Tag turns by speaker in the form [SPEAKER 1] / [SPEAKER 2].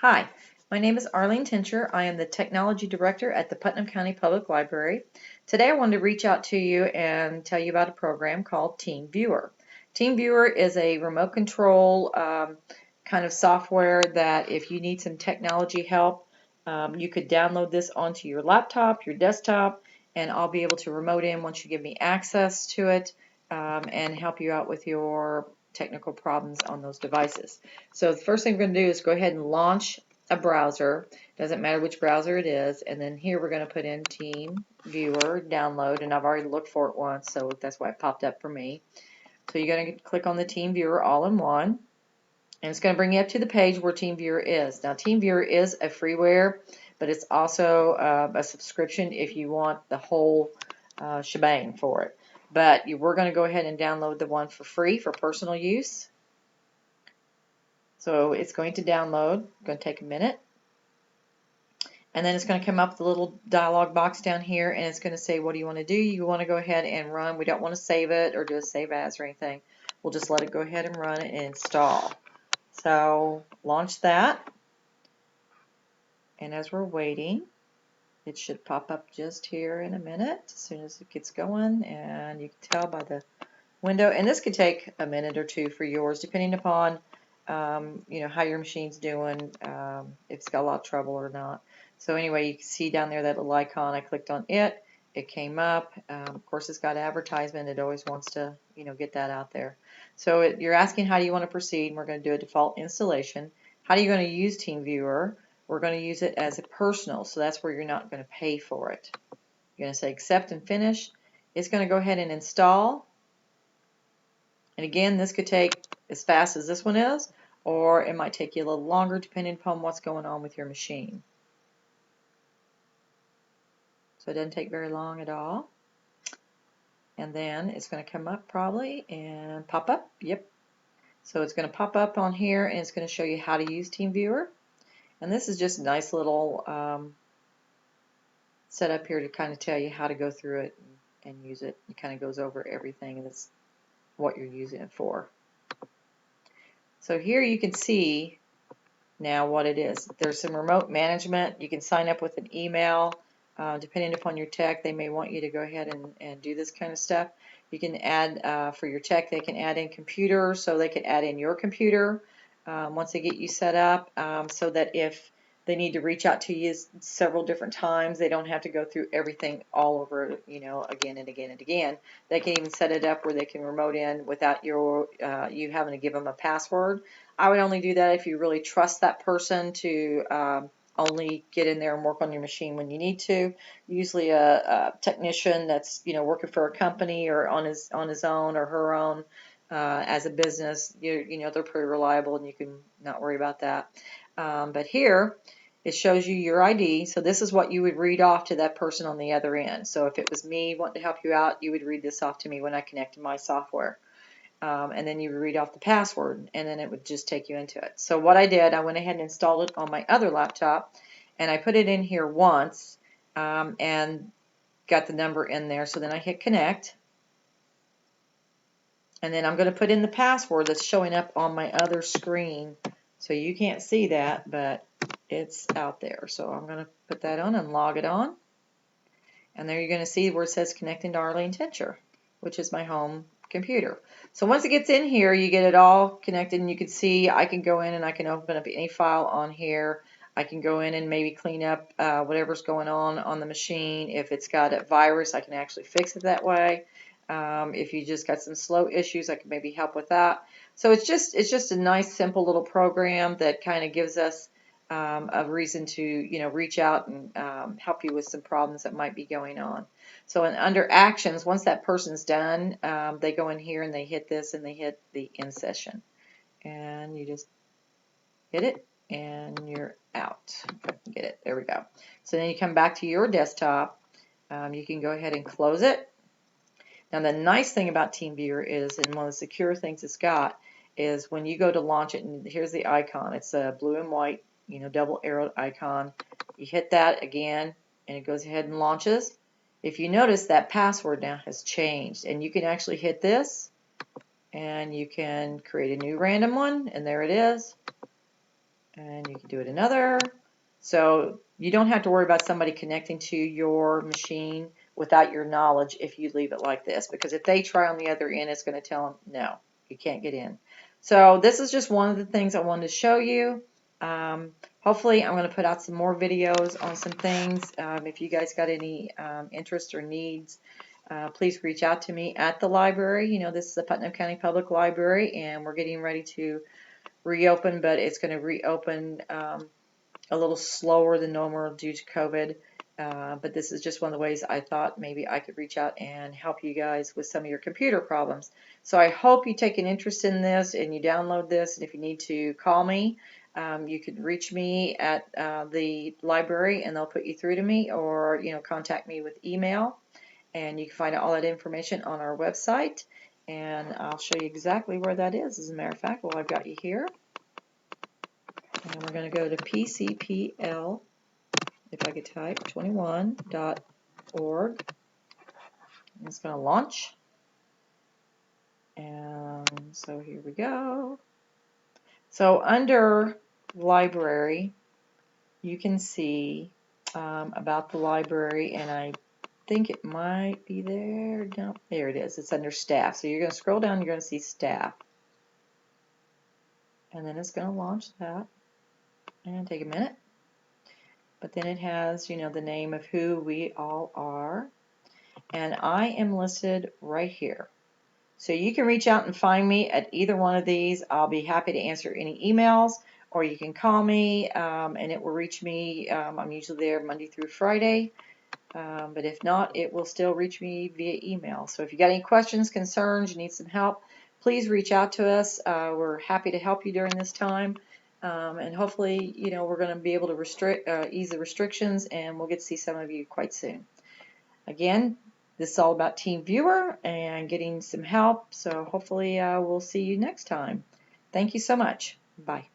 [SPEAKER 1] Hi, my name is Arlene Tincher. I am the Technology Director at the Putnam County Public Library. Today I wanted to reach out to you and tell you about a program called TeamViewer. TeamViewer is a remote control kind of software that if you need some technology help, you could download this onto your laptop, your desktop, and I'll be able to remote in once you give me access to it and help you out with your technical problems on those devices. So the first thing we're going to do is go ahead and launch a browser. Doesn't matter which browser it is. And then here we're going to put in TeamViewer download, and I've already looked for it once, so that's why it popped up for me. So you're going to click on the TeamViewer all in one, and it's going to bring you up to the page where TeamViewer is. Now TeamViewer is a freeware, but it's also a subscription if you want the whole shebang for it. But we're going to go ahead and download the one for free for personal use. So it's going to download. It's going to take a minute. And then it's going to come up with a little dialog box down here, and it's going to say, what do you want to do? You want to go ahead and run. We don't want to save it or do a save as or anything. We'll just let it go ahead and run it and install. So launch that. And as we're waiting, it should pop up just here in a minute as soon as it gets going, and you can tell by the window. And this could take a minute or two for yours, depending upon how your machine's doing, if it's got a lot of trouble or not. So anyway, you can see down there that little icon. I clicked on it. It came up. Of course, it's got advertisement. It always wants to, get that out there. So you're asking how do you want to proceed. We're going to do a default installation. How are you going to use TeamViewer? We're going to use it as a personal, so that's where you're not going to pay for it. You're going to say accept and finish. It's going to go ahead and install. And again, this could take as fast as this one is, or it might take you a little longer depending upon what's going on with your machine. So it doesn't take very long at all. And then it's going to come up probably and pop up. Yep. So it's going to pop up on here, and it's going to show you how to use TeamViewer. And this is just a nice little setup here to kind of tell you how to go through it and use it. It kind of goes over everything, and it's what you're using it for. So here you can see now what it is. There's some remote management. You can sign up with an email. Depending upon your tech, they may want you to go ahead and do this kind of stuff. You can add, for your tech, they can add in computers, so they can add in your computer once they get you set up, so that if they need to reach out to you several different times, they don't have to go through everything all over, again and again and again. They can even set it up where they can remote in without you having to give them a password. I would only do that if you really trust that person to only get in there and work on your machine when you need to. Usually a technician that's working for a company or on his own or her own as a business, they're pretty reliable, and you can not worry about that. But here it shows you your ID, so this is what you would read off to that person on the other end. So if it was me wanting to help you out, you would read this off to me when I connect to my software. And then you would read off the password, and then it would just take you into it. So what I did, I went ahead and installed it on my other laptop, and I put it in here once and got the number in there. So then I hit connect, and then I'm going to put in the password that's showing up on my other screen. So you can't see that, but it's out there. So I'm going to put that on and log it on. And there you're going to see where it says connecting to Arlene Tincher, which is my home computer. So once it gets in here, you get it all connected, and you can see I can go in and I can open up any file on here. I can go in and maybe clean up whatever's going on the machine. If it's got a virus, I can actually fix it that way. If you just got some slow issues, I can maybe help with that. So it's just a nice, simple little program that kind of gives us a reason to reach out and help you with some problems that might be going on. So under actions, once that person's done, they go in here and they hit this and they hit the end session, and you just hit it and you're out. If I can get it, there we go. So then you come back to your desktop. You can go ahead and close it. Now the nice thing about TeamViewer is, and one of the secure things it's got, is when you go to launch it, and here's the icon. It's a blue and white, double arrowed icon. You hit that again, and it goes ahead and launches. If you notice, that password now has changed, and you can actually hit this, and you can create a new random one, and there it is. And you can do it another. So you don't have to worry about somebody connecting to your machine without your knowledge if you leave it like this, because if they try on the other end, it's going to tell them, no, you can't get in. So this is just one of the things I wanted to show you. Hopefully I'm going to put out some more videos on some things. If you guys got any interest or needs, please reach out to me at the library. You know, this is the Putnam County Public Library, and we're getting ready to reopen, but it's going to reopen a little slower than normal due to COVID. But this is just one of the ways I thought maybe I could reach out and help you guys with some of your computer problems. So I hope you take an interest in this and you download this. And if you need to call me, you can reach me at the library and they'll put you through to me, or contact me with email. And you can find out all that information on our website. And I'll show you exactly where that is, as a matter of fact, while I've got you here. And we're going to go to PCPL, if I could type, 21.org. And it's going to launch. And so here we go. So under library, you can see about the library, and I think it might be there. No, there it is. It's under staff. So you're going to scroll down, you're going to see staff. And then it's going to launch that. And take a minute. But then it has, the name of who we all are. And I am listed right here. So you can reach out and find me at either one of these. I'll be happy to answer any emails, or you can call me and it will reach me. I'm usually there Monday through Friday. But if not, it will still reach me via email. So if you got any questions, concerns, you need some help, please reach out to us. We're happy to help you during this time. And hopefully, we're going to be able to ease the restrictions, and we'll get to see some of you quite soon. Again, this is all about TeamViewer and getting some help. So hopefully we'll see you next time. Thank you so much. Bye.